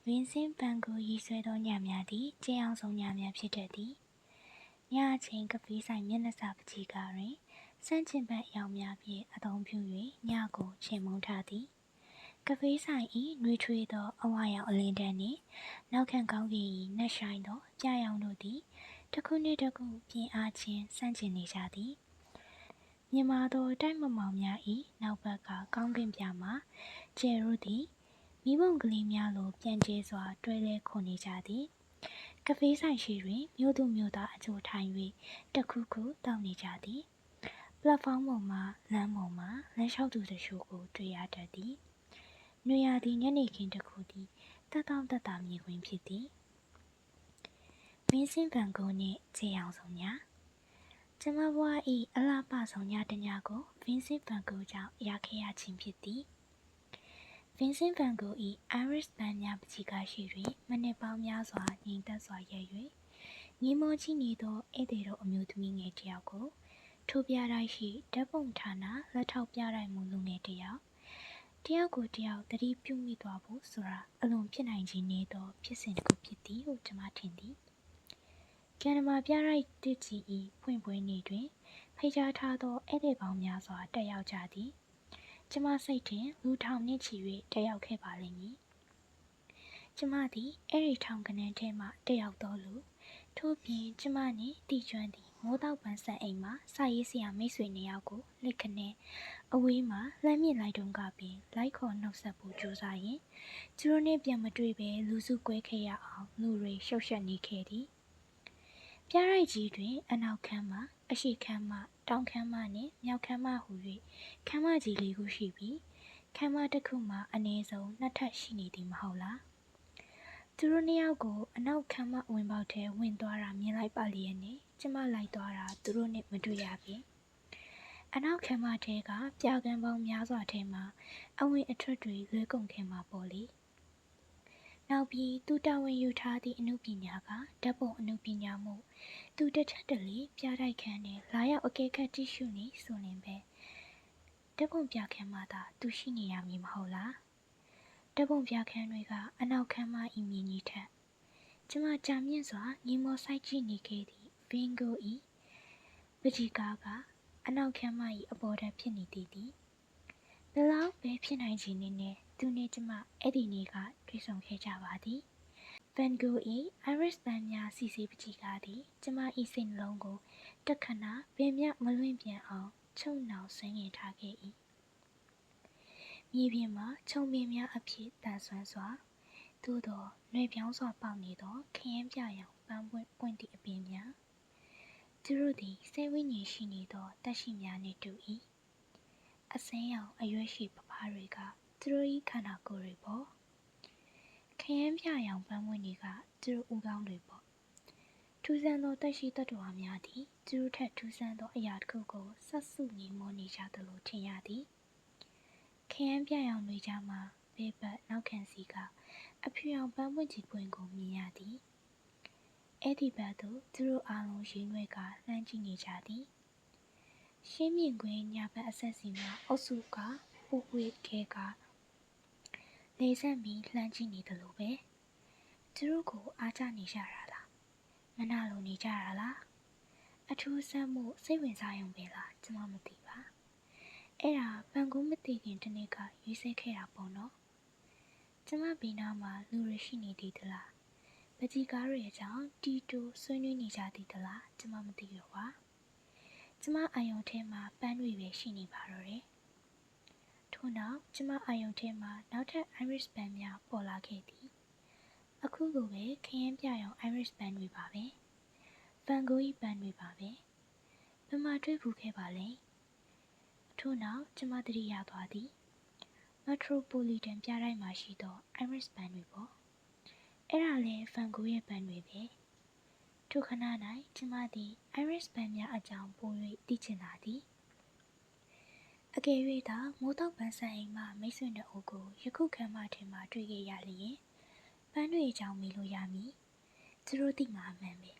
Vincent van Gogh ရေးဆွဲသောညများသည်ကျင်းအောင်ဆုံးညများဖြစ်တတ်သည်။ညအချိန်ကဖေးဆိုင်မျက်နှာစာပကြီးကားတွင်စန့်ကျင်ဘက်အယောင်များဖြင့်အသုံးပြု၍ညကိုချေမှုန်းထားသည်။ကဖေးဆိုင်၏နှွေးထွေးသောအဝါရောင်အလင်းတန်းနှင့်နောက်ခံကောင်းကင်၏နက်ရှိုင်းသောပြရောင်တို့သည်တစ်ခုနှင့်တစ်ခုပြင်အားချင်းစန့်ကျင်နေကြသည်။မြင်မာသောတိုက်မမောင်များ၏နောက်ဘက်ကကောင်းကင်ပြမှာကျယ်တို့သည်မိဘုံကလေးများလိုပြန်ကျဲစွာတွဲလဲခုန်နေကြသည်ကဖေးဆိုင်ရှိတွင်မြို့သူမြို့သားအချို့ထိုင်၍တခုခုတောက်နေကြသည်ပလက်ဖောင်းပေါ်မှလမ်းပေါ်မှလမ်းလျှောက်သူတချို့ကိုတွေ့ရတတ်သည်နွေရာသီညနေခင်းတစ်ခုသည်တက်တောင့်တက်တာမြင်ကွင်းဖြစ်သည်ဗင်းစင်ဗန်ဂိုနှင့်ခြေအောင်ဆုံးညကျမဘွား၏အလှပဆုံးညတစ်ညကိုဗင်းစင်ဗန်ဂိုကြောင့်ရခဲ့ရခြင်းဖြစ်သည်Vincent van Gogh ၏ Iris ပန်းများပကြီးကားရှိတွင်မနစ်ပေါင်းများစွာငြိမ်သက်စွာရပ်၍ငေးမောကြည့်နေသောဧည့်သည်တော်အမျိုးသမီးငယ်တစ်ယောက်ကိုထိုပြတိုက်ရှိဓာတ်ပုံဌာနလက်ထောက်ပြတိုက်မှုလူငယ်တစ်ယောက်ကိုတစ်ယောက်သတိပြုမိသွားဖို့ဆိုတာအလွန်ဖြစ်နိုင်ခြင်းနည်းသောဖြစ်စဉ်တစ်ခုဖြစ်သည်ဟုကျွန်မထင်သည်ကန်နမာပြတိုက်တစ်ကြီး၏ဖွင့်ပွဲနေ့တွင်ဖိတ်ကြားထားသောဧည့်သည်ပေါင်းများစွာတက်ရောက်ကြသည်ကျမစိတ်ထင်လူထောင်နှင့်ချီ၍တက်ရောက်ခဲ့ပါလိမ့်မည်ကျမသည်အဲ့ဒီထောင်ကနန်းထဲမှတက်ရောက်တော်လူထို့ပြင်ကျမနှင့်တီကျွမ်းသည်မိုးတောက်ပန်းဆက်အိမ်မှစာရေးဆရာမိတ်ဆွေနှစ်ယောက်ကိုလက်ခနဲ့အဝေးမှလှမ်းမြင့်လိုက်တုန်းကပင်လိုက်ခေါ်နှုတ်ဆက်ဖို့ကြိုးစားရင်သူတို့နှင့်ပြန်မတွေ့ပဲလူစုကွဲခဲ့ရအောင်လူတွေရှုပ်ရှက်နေခဲ့သည်ပြရိုက်ကြီးတွင်အနောက်ခန်းမှအရှိခန်းမှတောင်ခန်းမှနှင့်မြောက်ခန်းမှဟူ၍ခန်းမကြီးလေးခုရှိပြီးခန်းမတစ်ခုမှာအနည်းဆုံးနှစ်ထပ်ရှိနေသည်မဟုတ်လားသူတို့နှစ်ယောက်ကိုအနောက်ခန်းမဝင်ပေါက်ထဲဝင်သွားတာမြင်လိုက်ပါလျက်နဲ့ကျမလိုက်သွားတာသူတို့နဲ့မတွေ့ရပြီအနောက်ခန်းမထဲကပြကန်းပေါင်းများစွာထဲမှာအဝင်အထွက်တွေလွဲကုန်ခဲ့မှာပေါ့လေနောက်ပြီးသူတာဝန်ယူထားသည့်အမှုပညာကဓာတ်ပုံအမှုပညာမှုသူတစ်ထက်တလေပြတိုက်ခန်းနဲ့လာရောက်အကဲခတ်ကြည့်ရှုနေဆိုရင်ပဲဓာတ်ပုံပြခန်းမှာသာသူရှိနေရမည်မဟုတ်လားဓာတ်ပုံပြခန်းတွေကအနောက်ခန်းမ၏မြင်ကြီးထက်ကျမကြာမြင့်စွာငေးမောစိုက်ကြည့်နေခဲ့သည့်ဗင်ဂို၏ပကြီးကားကအနောက်ခန်းမ၏အပေါ်ထက်ဖြစ်နေသည်ဘယ်လောက်ပဲဖြစ်နိုင်ခြင်းနဲ့သူနှင့်ကျမအဲ့ဒီနေ့ကတွေ့ဆုံခဲ့ကြပါသည်ဗန်ဂို၏အိုင်ရစ်ပန်းများစီစီပကြီးကားသည်ကျမ၏စိတ်နှလုံးကိုတခဏပင်မြမလွင့်ပြန်အောင်ချုံနှောင်ဆွဲငင်ထားခဲ့၏မြေပြင်မှာခြုံပင်များအဖြစ်တန်ဆွမ်းစွာသို့သောຫນွေပြောင်းစွာပေါက်နေသောခရမ်းပြရောင်ပန်းပွင့်သည့်အပင်များသူတို့သည်စိတ်ဝိညာဉ်ရှိနေသောတက်ရှိများနှင့်တူ၏အစင်းရောင်အရွက်ရှိပပားတွေကသူတို့၏ခန္ဓာကိုယ်တွေပေါ့ခရမ်းပြရောင်ပန်းပွင့်တွေကသူတို့ဦးခေါင်းတွေပေါ့ထူးဆန်းသောတက်ရှိတ attva များသည်သူတို့ထက်ထူးဆန်းသောအရာတစ်ခုကိုဆက်စုငေးမောနေကြသလိုထင်ရသည်ခရမ်းပြရောင်တွေကြားမှာဘေးဘက်နောက်ခံစီကအဖြူရောင်ပန်းပွင့်ကြီးပွင့်ကိုမြင်ရသည်အဲ့ဒီဘက်သို့သူတို့အားလုံးရင်ရွက်ကလှမ်းကြည့်နေကြသည်ရှင်းမြင်ကွင်းညာဘက်အဆက်စီမှာအုပ်စုကပူပွေခဲကလေဆန့်ပြီးလှမ်းကြည့်နေတယ်လို့ပဲသူတို့ကိုအားကျနေကြတာလားမနာလိုနေကြတာလားအထူးဆန်းမှုစိတ်ဝင်စားရုံပဲလားကျွန်မမသိပါအဲ့ဒါဗန်ဂိုးမသိခင်တစ်နေ့ကရွေးစိတ်ခဲ့တာပေါ့နော်ကျမဘေးနားမှာလူတွေရှိနေသေးသလားပကြီးကားတွေအကြောင်းတီတိုဆွေးနွေးနေကြသေးသလားကျမမသိတော့ပါကျမအာယုံထဲမှာပန်းတွေပဲရှိနေပါတော့တယ်ထို့နောက်ကျမအာယုံထဲမှာနောက်ထပ် iris ပန်းများပေါ်လာခဲ့သည်အခုလိုပဲခရမ်းပြရောင် iris ပန်းတွေပါပဲဗန်ဂိုး၏ပန်းတွေပါပဲဘယ်မှာတွေ့ဘူးခဲ့ပါလဲထို့နောက်ကျမသတိရသွားသည်မက်ထရိုပိုလီတန်ပြတိုက်မှာရှိသော iris ပန်းတွေပေါ့အဲ့ဒါလဲဗန်ဂိုးရဲ့ပန်းတွေပဲထိုခဏ၌ကျမသည် iris ပန်းများအကြောင်းပို၍သိချင်လာသည်အကယ်၍သာမိုးတောက်ပန်းဆိုင်အိမ်မှမိတ်ဆွေနှစ်ဦးကိုယခုခန်းမထဲမှာတွေ့ခဲ့ရလျင်ပန်းတွေအကြောင်းမေးလို့ရမည်သူတို့သိမှာအမှန်ပဲ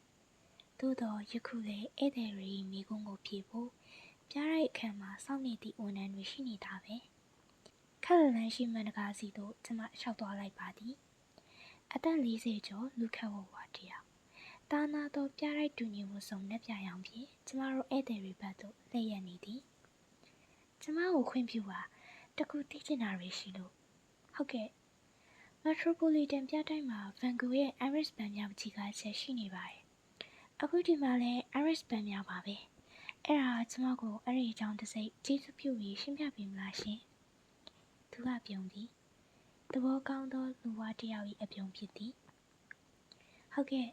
သို့တော့ယခုလေဧည့်သည်တွေမိကုန်းကိုဖြေဖို့ပြရိုက်အခန်းမှာစောင့်နေသည့်ဝန်ထမ်းတွေရှိနေတာပဲခက်လလန်းရှိမှန်တကားစီသို့ကျမလျှောက်သွားလိုက်ပါသည် အသက်40ကျော်လူခတ်ဝဝတယောက်တာနာတော့ပြရိုက်တူညီမှုစုံနဲ့ပြရောင်ဖြင့်ကျမတို့ဧည့်သည်တွေဘက်သို့လှည့်ရနေသည်ကျမကိုခွင့်ပြုပါတခုသိချင်တာတွေရှိလို့ဟုတ်ကဲ့ Metropolitan ပြတိုက်မှာ Van Gogh ရဲ့ Iris ပန်းများပကြီးကားချက်ရှိနေပါတယ်အခုဒီမှာလည်း Iris ပန်းများပါပဲအဲ့ဒါကျမကိုအဲ့ဒီအကြောင်းတစ်စိတ်ကျေးဇူးပြုပြီးရှင်းပြပေးမလားရှင်သူကပြုံးသည်သဘောကောင်းသောလူဝါတစ်ယောက်၏အပြုံးဖြစ်သည်ဟုတ်ကဲ့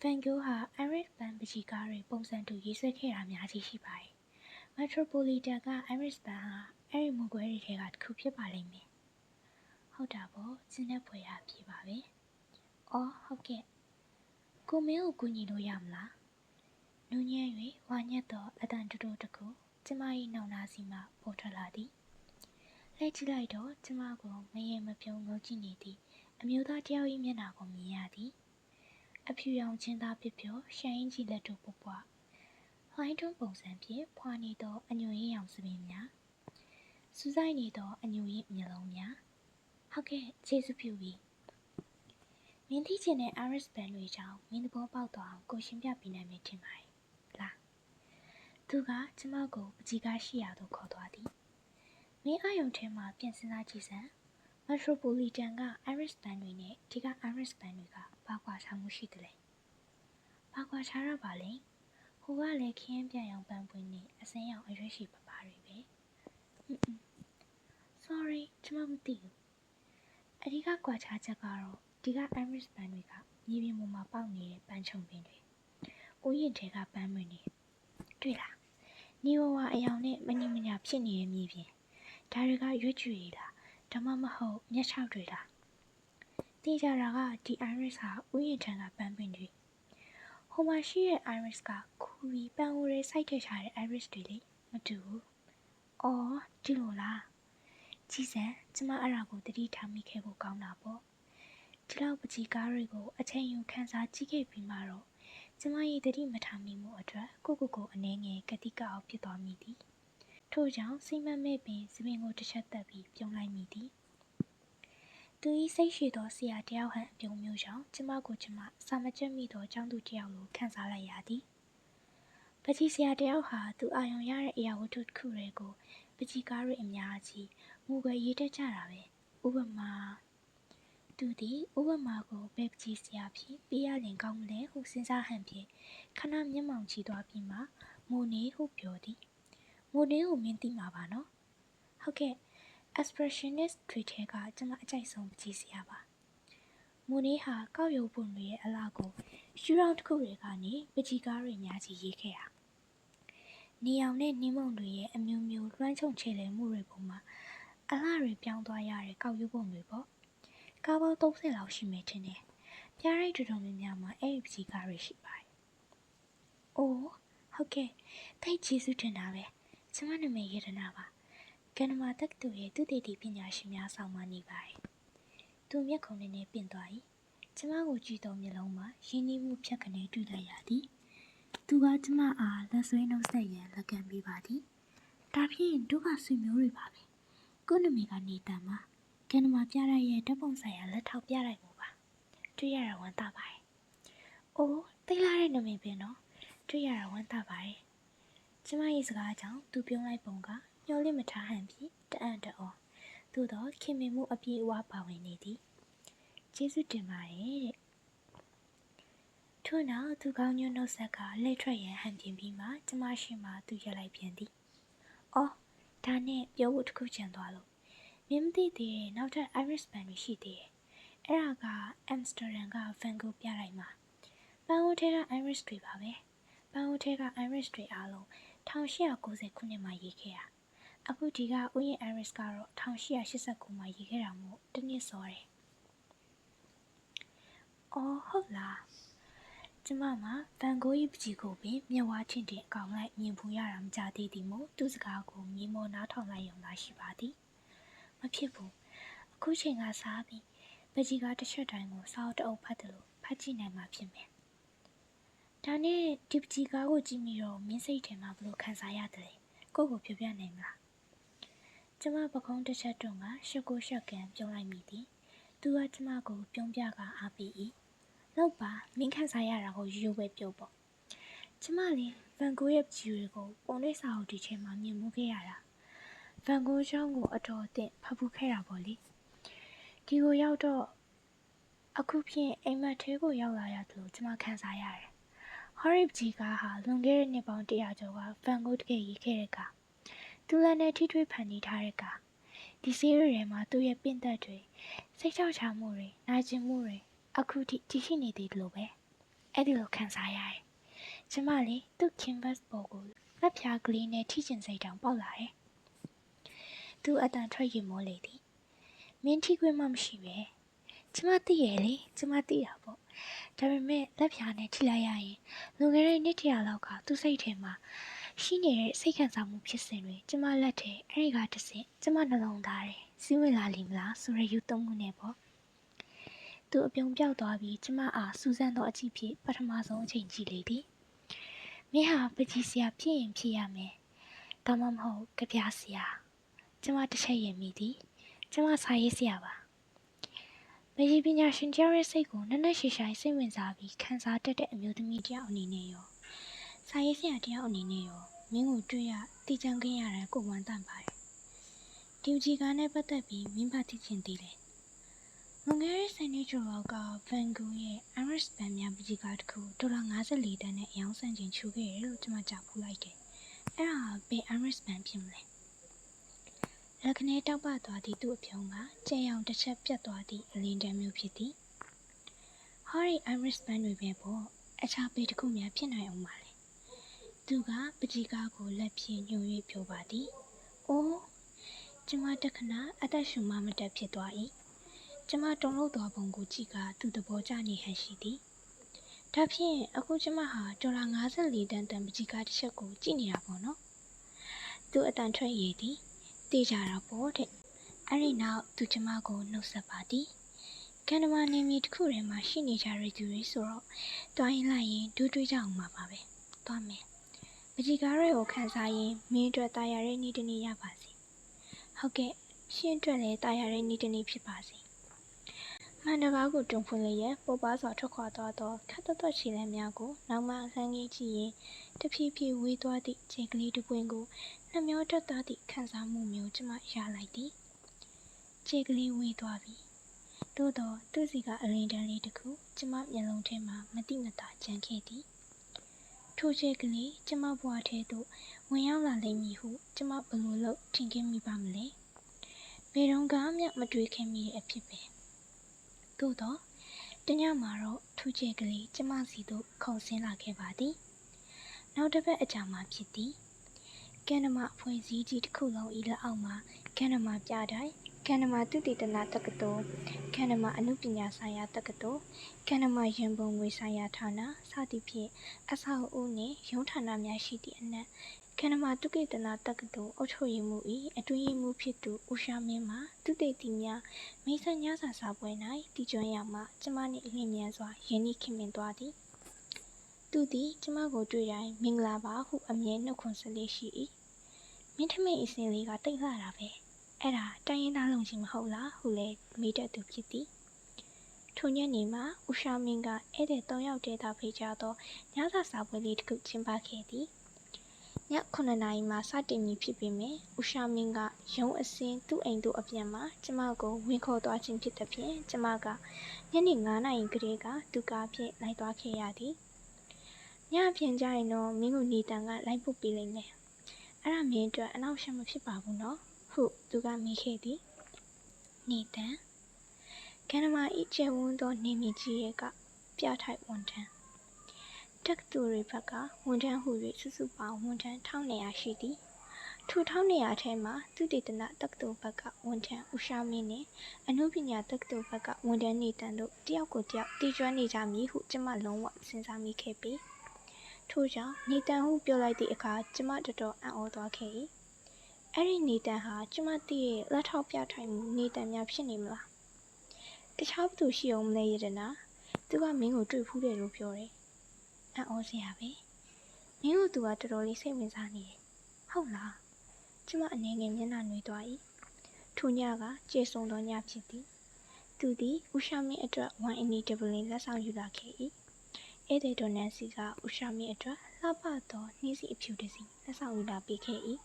Van Gogh ဟာ Iris ပန်းပကြီးကားတွေပုံစံတူရေးဆွဲခဲ့တာများကြီးရှိပါတယ် Metropolitan က Iris ပန်းဟာအဲ့ဒီမူကွဲတွေထဲကတစ်ခုဖြစ်ပါလိမ့်မယ်ဟုတ်တာပေါ့ကျင်းတဲ့ဖွယ်ရဖြစ်ပါပဲအော်ဟုတ်ကဲ့ကိုမင်းကိုကူညီလို့ရမလားနူးညံ့၍ဝါညက်သောအတန်တူတူတစ်ခုကျမ၏နှုံနာစီမှပေါ်ထွက်လာသည်လှည့်ကြည့်လိုက်တော့ကျမကိုမရေမပြုံးငိုကြည့်နေသည်အမျိုးသားတစ်ယောက်၏မျက်နှာကိုမြင်ရသည်အဖြူရောင်ချင်းသားဖြစ်ဖြောရှမ်းအင်ကြီးလက်တို့ပွားပွားလှိုင်းတွန်းပုံစံဖြင့်ဖွာနေသောအညွန့်ရင်းရောင်စပင်များစူးစိုက်နေသောအညူရင်းမျက်လုံးများဟုတ်ကဲ့ကျေးဇူးပြုပြီမင်းသိချင်တဲ့ Iris ပန်းတွေကြောင့်မင်းသဘောပေါက်သွားအောင်ကိုရှင်းပြပေးနိုင်မယ်ထင်ပါတယ်လားသူကကျမကိုပကြီးကားရှိရာသို့ခေါ်သွားသည်မင်းအယုံထဲမှာပြန်စဉ်းစားကြည့်စမ်း Metropolitan က Iris ပန်းတွေနဲ့ဒီက Iris ပန်းတွေကဘာကွာခြားမှုရှိသလဲဘာကွာခြားရပါလဲဟိုကလည်းခင်းပြန်ရောင်ပန်းပွင့်နဲ့အစင်းရောင်အရွက်ရှိပပတွေပဲsorry ကျမမသိဘူးအဓိကကွာခြားချက်ကတော့ဒီက Iris ပန်းတွေကမြေပြင်ပေါ်မှာပေါက်နေတဲ့ပန်းချုံပင်တွေဥယျာဉ်ထဲကပန်းပင်တွေတွေ့လားနေဝဝအယောင်နဲ့မညမညာဖြစ်နေတဲ့မြေပြင်ဒါတွေကရွက်ကြွတွေလားဒါမှမဟုတ်မျက်ခြောက်တွေလားသိကြတာကဒီ Iris ဟာဥယျာဉ်ထံကပန်းပင်တွေဟိုမှာရှိတဲ့ Iris ကခူပြီးပန်းအိုတွေစိုက်ထည့်ထားတဲ့ Iris တွေလေမတူဘူးအော်ဒီလိုလားကြည်စံကျမအဲ့ဒါကိုတတိထားမိခဲ့ဖို့ကောင်းတာပေါ့ဒီလောက်ပကြီးကားတွေကိုအချိန်ယူခန်းစားကြည့်ခဲ့ပြီးမှတော့ကျမရဲ့တတိမထားမိမှုအတွက်ကိုအနေငယ်ကတိကအောင်ဖြစ်သွားမိသည်ထို့ကြောင့်စိတ်မမဲ့ပင်စပင်ကိုတစ်ချက်တက်ပြီးပြုံးလိုက်မိသည်သူ၏စိတ်ရှည်သောဆရာတယောက်ဟန်အပြုံးမျိုးကြောင့်ကျမစာမကျက်မိသောကျောင်းသူတယောက်လိုခံစားလိုက်ရသည်ပကြီးဆရာတယောက်ဟာသူအာရုံရတဲ့အရာဝတ္ထုတစ်ခုတွေကိုပကြီးကားတွေအများကြီးငိုကြရေးတက်ကြတာပဲဥပမာသူသည်ဥပမာကိုဘယ်ပကြီးဆရာဖြစ်ပေးရရင်ကောင်းမလဲဟုစဉ်းစားဟန်ဖြင့်ခဏမျက်မှောင်ချီသွားပြီးမှမိုနေဟုပြောသည်မိုနေကိုမင်းသိမှာပါနော်ဟုတ်ကဲ့ expressionist တွေထဲကကျမအကြိုက်ဆုံးပကြီးဆရာပါမိုနေဟာကောက်ရုပ်ပုံတွေရဲ့အလားကိုရှူထောင့်တစ်ခုတွေကနေပကြီးကားတွေများကြီးရေးခဲ့တာနေအောင်နဲ့နှင်းမုံတွေရဲ့အမျိုးမျိုးလွှမ်းခြုံချေလည်မှုတွေပေါ်မှာအလှတွေပြောင်းသွားရတဲ့ကောက်ရုပ်ပုံတွေပေါ့ကားပေါင်း30လောက်ရှိမယ်ထင်တယ်ပြားရိုက်တော်တော်များများမှာအဲ့ဒီပကြီးကားတွေရှိပါတယ်အိုးဟုတ်ကဲ့သိကျေးဇူးတင်တာပဲကျမနာမည်ရတနာပါကနမာတက္ကသိုလ်ရဲ့သူတေတီပညာရှင်များဆောင်မှနေပါတယ်သူမျက်ခုံးနဲ့ပင့်သွား၏ကျမကိုကြည့်သောမျက်လုံးမှာရင်းနှီးမှုဖြတ်ကနေတွေ့လိုက်ရသည်သူကကျမအားလက်ဆွဲနှုတ်ဆက်ရန်လက်ကမ်းပေးပါသည်ဒါဖြင့်တို့ကဆွေမျိုးတွေပါပဲကို့နာမည်ကနေတန်ပါကနမာပြရရဲ့ဓာတ်ပုံဆိုင်ရာလက်ထောက်ပြလိုက်မှုပါတွေ့ရတာဝမ်းသာပါတယ်အိုးသိလာတဲ့နာမည်ပင်တော့တွေ့ရတာဝမ်းသာပါတယ်ကျမရဲ့စကားကြောင့်သူပြုံးလိုက်ပုံကမျောလင့်မထားဟန်ပြီးတအံ့တော်သို့တော့ခင်မင်မှုအပြည့်အဝပါဝင်နေသည်ကျေးဇူးတင်ပါတယ်တဲ့ထို့နောက်သူကောင်းညွန့်နှုတ်ဆက်ကလှည့်ထွက်ရန်ဟန်ပြင်ပြီးမှကျမရှိမှသူရက်လိုက်ပြန်သည်အော်ဒါနဲ့ပြောဖို့တစ်ခုချင်သွားလို့မင်းမသိသေးတဲ့နောက်ထပ် Iris ပန်းတွေရှိသေးတယ်အဲ့ဒါက Amsterdam က Van Gogh ပြလိုက်မှာပန်းအိုးထဲက Iris တွေပါပဲပန်းအိုးထဲက Iris တွေအားလုံး1890ခုနှစ်မှာရေးခဲ့တာအခုဒီကဥယျာဉ် Iris ကတော့1889မှာရေးခဲ့တာမို့တစ်နှစ်စောတယ်အော်ဟုတ်လားကျမမှာဗန်ဂိုး၏ပကြီးကိုပင်မျက်ဝါးချင်းတင်အကောင်လိုက်မြင်ဖူးရတာမကြသေးသည်မို့သူ့စကားကိုမြေမောနားထောင်လိုက်ရုံသာရှိပါသည်မဖြစ်ဘူးအခုချိန်ကစားပြီးပကြီးကတစ်ချက်တိုင်းကိုစာအုပ်တအုပ်ဖတ်တယ်လို့ဖတ်ကြည့်နိုင်မှာဖြစ်မယ်ဒါနဲ့ဒီပကြီးကားကိုကြည့်မိတော့မင်းစိတ်ထဲမှာဘလို့ခံစားရတယ်လဲကိုယ့်ကိုပြောပြနိုင်မလားကျမပကုံးတစ်ချက်တွန်းကရှက်ကိုရှက်ကန်ပြုံးလိုက်မိသည် သူကကျမကိုပြုံးပြကအားပေး၏လောက်ပါမင်းခံစားရတာကိုရိုးပဲပြောပေါ့ကျမလည်းဗန်ဂိုးရဲ့ဖြူတွေကိုပုံရိပ်စာအုပ်ဒီထဲမှာမြင်မှုခဲ့ရတာဗန်ဂိုးကျောင်းကိုအတော်အသင့်ဖတ်ဖူးခဲ့တာပေါ့လေဒီကိုရောက်တော့အခုဖြင့်အိမ်မက်ထဲကိုရောက်လာရတယ်လို့ကျမခံစားရတယ်ဟော်ရီပကြီးကားဟာလွန်ခဲ့တဲ့နှစ်ပေါင်း100ကျော်ကဗန်ဂိုးတကယ်ရေးခဲ့တဲ့ကားသူလည်းနဲ့ထိထွေးဖန်တီးထားတဲ့ကားဒီဆေးရထဲမှာသူ့ရဲ့ပင့်သက်တွေစိတ်ချချမှုတွေနာကျင်မှုတွေအခုထိတည်ရှိနေသေးတယ်လို့ပဲအဲ့ဒီလိုခံစားရတယ်ကျမလည်းသူ့ canvas ပေါ်ကိုလက်ဖြားကလေးနဲ့ထိကျင်စိတ်တောင်ပေါက်လာတယ်သူအတန်ထွက်ရင်မောလေသည်မင်းထိခွင့်မှမရှိပဲကျမသိရဲ့လေကျမသိတာပေါ့ဒါပေမဲ့လက်ဖြာနဲ့ထိလိုက်ရရင်လွန်ခဲ့တဲ့နှစ်100လောက်ကသူ့စိတ်ထဲမှာရှိနေတဲ့စိတ်ခံစားမှုဖြစ်စဉ်တွေကျမလက်ထဲအဲ့ဒီကတစ်ဆင့်ကျမနှလုံးသားထဲစီးဝင်လာလိမ့်မလားဆိုရယူသုံးမှုနဲ့ပေါ့သူအပြုံပြောက်သွားပြီးကျမအားစူးစမ်းသောအကြည့်ဖြင့်ပထမဆုံးအချိန်ကြည့်လေသည်မင်းဟာပကြီးစရာဖြစ်ရင်ဖြစ်ရမယ်ဒါမှမဟုတ်ကြပြစရာကျမတစ်ချက်ရင်မိသည်ကျမစာရေးစရာပါပကြီးပညာရှင်တယောက်ရဲ့စိတ်ကိုနက်နက်ရှိရှိုင်းစိတ်ဝင်စားပြီးခံစားတတ်တဲ့အမျိုးသမီးတယောက်အနေနဲ့ရောစာရေးစရာတယောက်အနေနဲ့ရောမင်းကိုတွေ့ရတည်ကြံခင်းရတဲ့ကိုဝမ်းတန်ပါတယ်ဒီကြီးကားနဲ့ပတ်သက်ပြီးမင်းဘာသိချင်သေးလဲလွန်ခဲ့တဲ့10နှစ်ကျော်လောက်ကဗန်ဂိုရဲ့ Iris ဘန်များပကြီးကားတစ်ခုဒေါ်လာ54တန်းနဲ့အယောင်းဆန်ချင်းချူခဲ့တယ်လို့ကျွန်မကြားဖူးလိုက်တယ်အဲ့ဒါဘယ် Iris ဘန်ဖြစ်မလဲလက်ခနဲတောက်ပသွားသည့်သူ့အပြုံးကကြဲရောင်တစ်ချက်ပြတ်သွားသည့်အလင်းတန်းမျိုးဖြစ်သည်ဟော်ရီ Iris ဘန်တွေပဲပေါ့အခြားပေတစ်ခုများဖြစ်နိုင်အောင်ပါလေသူကပကြီးကားကိုလက်ဖြင့်ညှို့၍ပြောပါသည်အိုးကျမတခဏအသက်ရှူမှမတက်ဖြစ်သွား၏ကျမတုံလို့သွားပုံကိုကြည့်ကသူ့သဘောကျနေဟန်ရှိသည်ဒါဖြင့်အခုကျမဟာဒေါ်လာ54တန်တန်ပကြီးကားတစ်ချက်ကိုကြည့်နေတာပေါ့နော်သူအတန်ထွက်ရည်သည်တေးကြတာပေါ့တဲ့အဲ့ဒီနောက်သူကျမကိုနှုတ်ဆက်ပါသည်ကန်နမနေမီတစ်ခုထဲမှာရှိနေကြရသူတွေဆိုတော့တွိုင်းလိုက်ရင်ဒူးတွေးကြအောင်ပါပဲသွားမယ်ပကြီးကားတွေကိုခန်းစားရင်မင်းအတွက်တာယာတဲ့နေ့တစ်နေ့ရပါစေဟုတ်ကဲ့ရှင်းအတွက်လည်းတာယာတဲ့နေ့တစ်နေ့ဖြစ်ပါစေမှန်တကားကိုတုံဖွင့်လျက်ပေါ်ပါစွာထွက်ခွာသွားသောခတ်သွက်ခြေလမ်းများကိုနောက်မှလှမ်းကြီးကြည့်ရင်တဖြည်းဖြည်းဝေးသွားသည့်ခြေကလေးတစ်ပွင့်ကိုနှမျောတက်သွားသည့်ခံစားမှုမျိုးကျမရလိုက်သည်ခြေကလေးဝေးသွားပြီသို့တော့သူ့စီကအလင်းတန်းလေးတစ်ခုကျမမျက်လုံးထဲမှာမတိမတာကျန်ခဲ့သည်ထိုခြေကလေးကျမဘဝထဲသို့ဝင်ရောက်လာလိမ့်မည်ဟုကျမဘလို့လို့ထင်ခဲ့မိပါမလဲဘယ်တော့မှမတွေးခဲ့မိတဲ့အဖြစ်ပဲသို့တော့တညမှာတော့ထူးခြေကလေးကျမစီသို့ခုန်ဆင်းလာခဲ့ပါသည်နောက်တစ်ပတ်အကြာမှာဖြစ်သည်ကန္နမအဖွဲ့စည်းကြီးတစ်ခုလုံးဤလက်အောက်မှာကန္နမပြတိုင်းကန္နမသုတေသနတက္ကသိုလ်ကန္နမအနုပညာဆိုင်ရာတက္ကသိုလ်ကန္နမရန်ပုံငွေဆိုင်ရာဌာနစသည်ဖြင့်အဆောက်အဦနှင့်ရုံးဌာနများရှိသည့်အနက်ကန္နမသုတေသနတက္ကသိုလ်အုပ်ချုပ်ရေးမှူး၏အတွင်းရေးမှူးဖြစ်သူဦးရှာမင်းမှသုတေသီများမိတ်ဆက်ညစာစားပွဲ၌တည်ကျွမ်းရာမှကျမနှင့်လျင်မြန်စွာယင်းနှီးခင်မင်သွားသည်သူသည်ကျမကိုတွေ့တိုင်းမင်္ဂလာပါဟုအမြဲနှုတ်ခွန်းဆက်လေးရှိ၏မင်းထမင်းအစင်းလေးကတိတ်လှတာပဲအဲ့ဒါတိုင်းရင်းသားလုံကြီးမဟုတ်လားဟုလည်းမေးတတ်သူဖြစ်သည်ထိုညနေမှာဦးရှာမင်းကဧည့်သည်3ယောက်တည်းသာဖိတ်ကြားသောညစာစားပွဲလေးတစ်ခုကျင်းပခဲ့သည်ည9နာရီမှာစတင်မည်ဖြစ်ပေမယ့်ဦးရှာမင်းကရုံးအစင်းသူ့အိမ်သို့အပြန်မှာကျမကိုဝင်ခေါ်သွားခြင်းဖြစ်သည်ဖြင့်ကျမကညနေ9နာရီကလေးကသူကားဖြင့်လိုက်သွားခဲ့ရသည်ညပြန်ကြရင်တော့မင်းကိုနေတန်ကလိုက်ဖို့ပေးလိမ့်မယ်အဲ့ဒါမင်းအတွက်အနောက်ရှက်မဖြစ်ပါဘူးနော်ဟုသူကမေးခဲ့သည်နေတန်ကန္နမ၏ကျယ်ဝန်းသောနေမီကြီးရဲ့ကပြထိုက်ဝန်ထမ်းတက္ကသိုလ်တွေဘက်ကဝန်ထမ်းဟု၍စုစုပေါင်းဝန်ထမ်း1200ရှိသည်ထို1200ထဲမှာသုတေသနတက္ကသိုလ်ဘက်ကဝန်ထမ်းဦးရှာမင်းနှင့်အနုပညာတက္ကသိုလ်ဘက်ကဝန်ထမ်းနေတန်တို့တယောက်ကိုတယောက်တည်ကျွမ်းနေကြမည်ဟုကျမလုံးဝစဉ်းစားမိခဲ့ပြီထို့ကြောင့်နေတန်ဟုပြောလိုက်သည့်အခါကျမတော်တော်အံ့ဩသွားခဲ့၏အဲ့ဒီနေတန်ဟာကျမသိရဲ့လက်ထောက်ပြထိုင်မှုနေတန်များဖြစ်နေမလားတခြားဘသူရှိအောင်မလဲရတနာသူကမင်းကိုတွေ့ဖူးတယ်လို့ပြောတယ်အံ့ဩစရာပဲမင်းတို့သူကတော်တော်လေးစိတ်ဝင်စားနေတယ်ဟုတ်လားကျမအနေငယ်မျက်နှာနှွေးသွား၏ထိုညကကျေဆုံးသောညဖြစ်သည် သူသည်ဦးရှာမင်းအတွက်ဝိုင်းအနီတပလင်လက်ဆောင်ယူလာခဲ့၏ဧည့်သည်ဒေါ်နန်စီကဦးရှာမင်းအတွက်လှပသောနှင်းစီအဖြူတစ်စီလက်ဆောင်ယူလာပေးခဲ့၏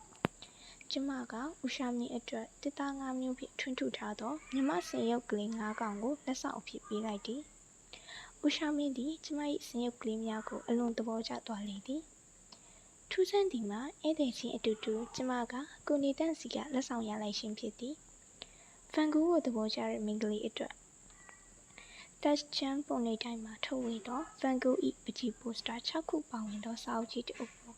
ကျမကဦးရှာမင်းအတွက်တစ်သား၅မျိုးဖြင့်ထွန်းထူထားသောမြမစင်ရုပ်ကလေး၅ကောင်ကိုလက်ဆောင်အဖြစ်ပေးလိုက်သည်ဦးရှာမင်းသည်ကျမ၏စင်ရုပ်ကလေးများကိုအလွန်သဘောကျသွားလေသည်ထူးဆန်းသည်မှာဧည့်သည်ချင်းအတူတူကျမကကိုနေတန့်စီကလက်ဆောင်ရလိုက်ခြင်းဖြစ်သည်ဖန်ကူးကိုသဘောကျတဲ့မိန်းကလေးအတွက်တက်ချန်ပုံနေတိုင်းမှာထုတ်ဝေသောဖန်ကူး၏ပကြီးပိုစတာ6ခုပါဝင်သောစာအုပ်ကြီးတစ်အုပ်ကို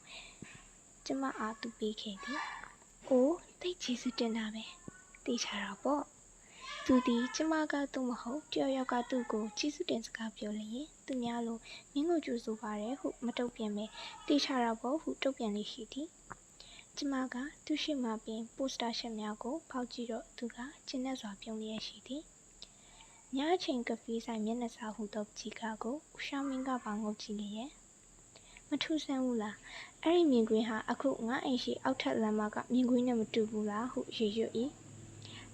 ကျမအားသူပေးခဲ့သည်။အိုးသိကျေးဇူးတင်တာပဲ။သိချတာပေါ့။သူသည်ကျမကသူ့မဟုတ်တယောက်ကသူ့ကိုကျေးဇူးတင်စကားပြောလျင်သူများလိုမင်းကိုကြိုဆိုပါတယ်ဟုမတုံ့ပြန်ပဲသိချတာပေါ့ဟုတုံ့ပြန်လေးရှိသည်။ကျမကသူ့ရှိမှပင်ပိုစတာရှက်များကိုဖောက်ကြည့်တော့သူကကျဉ်းနဲ့စွာပြုံးလျက်ရှိသည်။ညအချိန်ကဖေးဆိုင်မျက်နှာစာဟုသောပကြီးကားကိုဦးရှာမင်းကပါငုတ်ကြည့်လျက်မထူးဆန်းဘူးလားအဲ့ဒီမြင်ကွင်းဟာအခုငါအိမ်ရှိအောက်ထပ်လမ်းမကမြင်ကွင်းနဲ့မတူဘူးလားဟုရေရွတ်၏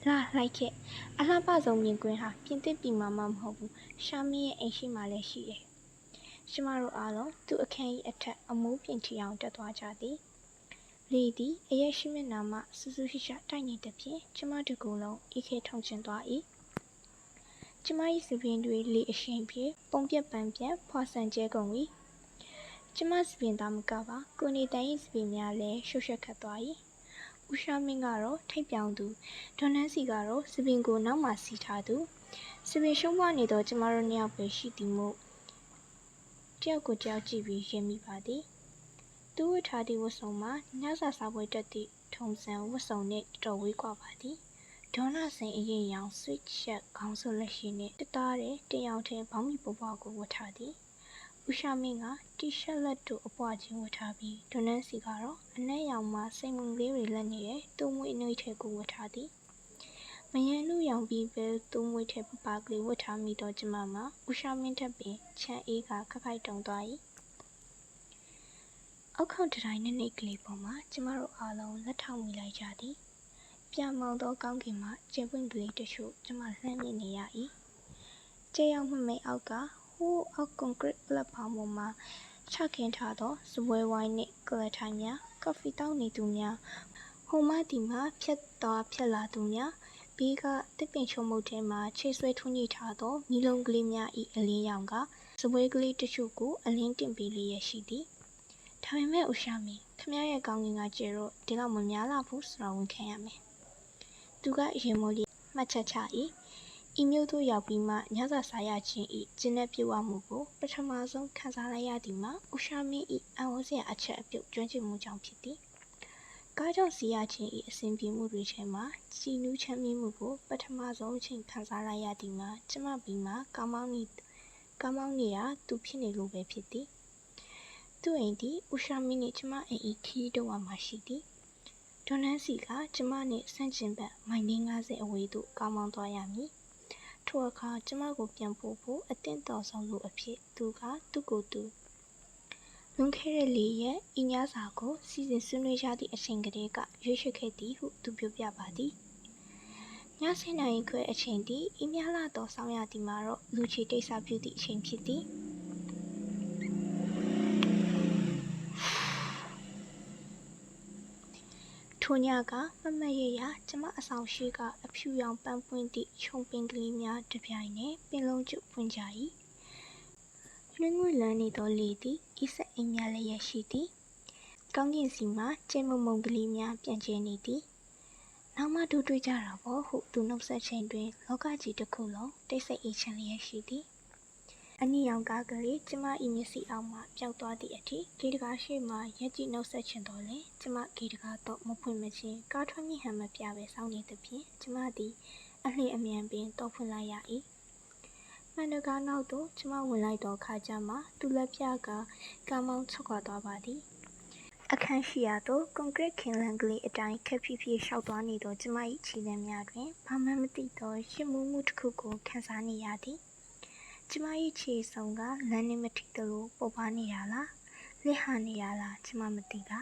လာလိုက်ခဲ့အလှပဆုံးမြင်ကွင်းဟာပြင်သစ်ပြည်မှာမှမဟုတ်ဘူးရှာမင်းရဲ့အိမ်ရှိမှလည်းရှိတယ်ကျမတို့အားလုံးသူ့အခန်းကြီးအထက်အမိုးပြင်ထီအောင်တက်သွားကြသည်လေသည်အရက်ရှိမျက်နှာမှစူးစူးရှိရှိတိုက်နေတဲ့ဖြင့်ကျမတို့ကိုယ်လုံးအေးခဲထုံချင်သွား၏ကျမ၏စပင်းတွေလေအရှိန်ဖြင့်ပုံပြက်ပန်းပြက်ဖွာဆန်ကျဲကုန်၏ကျမစပင်သားမကပါကိုနေတန်၏စပင်များလည်းရှုပ်ရှက်ခတ်သွား၏ဦးရှာမင်းကတော့ထိတ်ပြောင်သူဒေါ်နန်းစီကတော့စပင်ကိုနောက်မှစီးထားသူစပင်ရှုံးပွားနေတော့ကျမတို့နှစ်ယောက်ပဲရှိသည်မို့တယောက်ကိုတယောက်ကြည့်ပြီးရင်မိပါသည်သူဝတ်ထားသည့်ဝတ်စုံမှာညစာစားပွဲတက်သည့်ထုံစံဝတ်စုံနှင့်တော်ဝေးကွာပါသည်ဒေါနာစိန်အရင်ရောင်ဆွစ်ချက်ခေါင်းစွပ်လက်ရှိနှင့်တသားတဲ့တင်ရောင်ထဲဘောင်းမီပေါ်ပေါ်ကိုဝတ်ထားသည်ဦးရှာမင်းကတီရှပ်လက်တို့အပွားချင်းဝတ်ထားပြီးဒေါ်နန်းစီကတော့အနက်ရောင်မှစိန်မုံလေးတွေလက်နေတဲ့သူ့မွေးအနှွေးထဲကိုဝတ်ထားသည်မယန်းလူရောင်ပြီးပဲသူ့မွေးထဲပပကလေးဝတ်ထားမိတော့ကျမမှာဦးရှာမင်းထက်ပင်ချမ်းအေးကခက်ခိုက်တုံသွား၏အောက်ခေါင်တတိုင်းနဲ့နေကလေးပေါ်မှာကျမတို့အားလုံးလက်ထောက်မိလိုက်ကြသည်ပြမောင်သောကောင်းကင်မှာကျဲပွင့်ကလေးတချို့ကျမလှမ်းမြင်နေရ၏ကျဲရောက်မှမိန်အောက်ကဟိုးအောက်ကွန်ကရစ်ပလက်ဖောင်ပေါ်မှာချခင်းထားသောစပွဲဝိုင်းနှင့်ကလထိုင်များကော်ဖီတောက်နေသူများဟိုမှဒီမှဖြတ်သွားဖြတ်လာသူများဘေးကတစ်ပင်ချုံမုတ်ထဲမှာခြေဆွဲထွန်းညှိထားသောမီးလုံးကလေးများ၏အလင်းရောင်ကစပွဲကလေးတချို့ကိုအလင်းတင်ပေးလျက်ရှိသည်ဒါပေမဲ့ဦးရှာမင်းခမရဲ့ကောင်းကင်ကကျဲတော့ဒီလောက်မများလာဘူးဆိုတာဝန်ခံရမယ်သူကရင်မိုးလေးမှတ်ချက်ချ၏ဤမျိုးသို့ရောက်ပြီးမှညစာစားရခြင်း၏ကျင့်တဲ့ပြေဝမှုကိုပထမဆုံးခံစားလိုက်ရသည်မှာဦးရှာမင်း၏အံ့ဩစရာအချက်အပြုတ်ကျွမ်းကျင်မှုကြောင့်ဖြစ်သည်ကားကြောင့်စီးရခြင်း၏အစဉ်ပြေမှုတွေထဲမှာကြည်နူးချမ်းမြေ့မှုကိုပထမဆုံးအချိန်ခံစားလိုက်ရသည်မှာကျမပြီးမှကားမောင်းနေတာသူဖြစ်နေလို့ပဲဖြစ်သည်သူ့အိမ်သည်ဦးရှာမင်းနှင့်ကျမအိမ်၏ခီးတော့ဝါမှာရှိသည်ဒေါ်နန်းစီကကျမနှင့်ဆန့်ကျင်ဘက်မိုင်50အဝေးသို့ကားမောင်းသွားရမည်ထိုအခါကျမကိုပြန်ပို့ဖို့အသင့်တော်ဆုံးလူအဖြစ်သူကသူ့ကိုယ်သူလွန်ခဲ့တဲ့4 ရက်ဤညစာကိုစီစဉ်ဆွေးနွေးကြသည့်အချိန်ကလေးကရွေးချယ်ခဲ့သည်ဟုသူပြောပြပါသည်ည7 နာရီခွဲအချိန်သည်ဤများလာသောဆောင်းရာသီမှာတော့လူချီတိတ်ဆပြုသည့်အချိန်ဖြစ်သည်ထိုညကမမတ်ရရကျမအဆောင်ရှိကအဖြူရောင်ပန်းပွင့်သည့်ခြုံပင်ကလေးများတစ်ပြိုင်နက်ပင်လုံးကျပွင့်ကြ၏လွင်ငွေလန်းနေသောလေသည်ဤဆက်အိမ်များလည်းရရှိသည်ကောင်းကင်စီမှာကျဲမုံမုံကလေးများပြန့်ကျဲနေသည်နောက်မှတို့တွေ့ကြတာပေါ့ဟုသူနှုတ်ဆက်ချိန်တွင်လောကကြီးတစ်ခုလုံးတိတ်ဆိတ်အေးချမ်းလျက်ရှိသည်အနီရောင်ကားကလေးကျမ၏မျက်စိအောက်မှပျောက်သွားသည့်အထိဂေတကားရှိမှရက်ကြည့်နှုတ်ဆက်ချင်တော့လေကျမဂေတကားတော့မဖွင့်မချင်းကားထွက်မြင့်ဟန်မပြပဲစောင်းနေသဖြင့်ကျမသည်အလျင်အမြန်ပင်တော့ဖွင့်လိုက်ရ၏မှန်တကားနောက်သို့ကျမဝင်လိုက်တော့ခါကျမှသူလက်ပြကကားမောင်းထွက်ခွာသွားပါသည်အခန်းရှိရာသို့ကွန်ကရစ်ခင်လန်ကလေးအတိုင်းခက်ဖြည်းဖြည်းရှောက်သွားနေသောကျမ၏ခြေလမ်းများတွင်ဘာမှမသိသောရစ်မှုမှုတစ်ခုကိုခံစားနေရသည်ကျမ၏ခြေစုံကလမ်းနှင့်မထိသလိုပေါ်ပါနေရလားလက်ဟာနေရလားကျမမသိပါ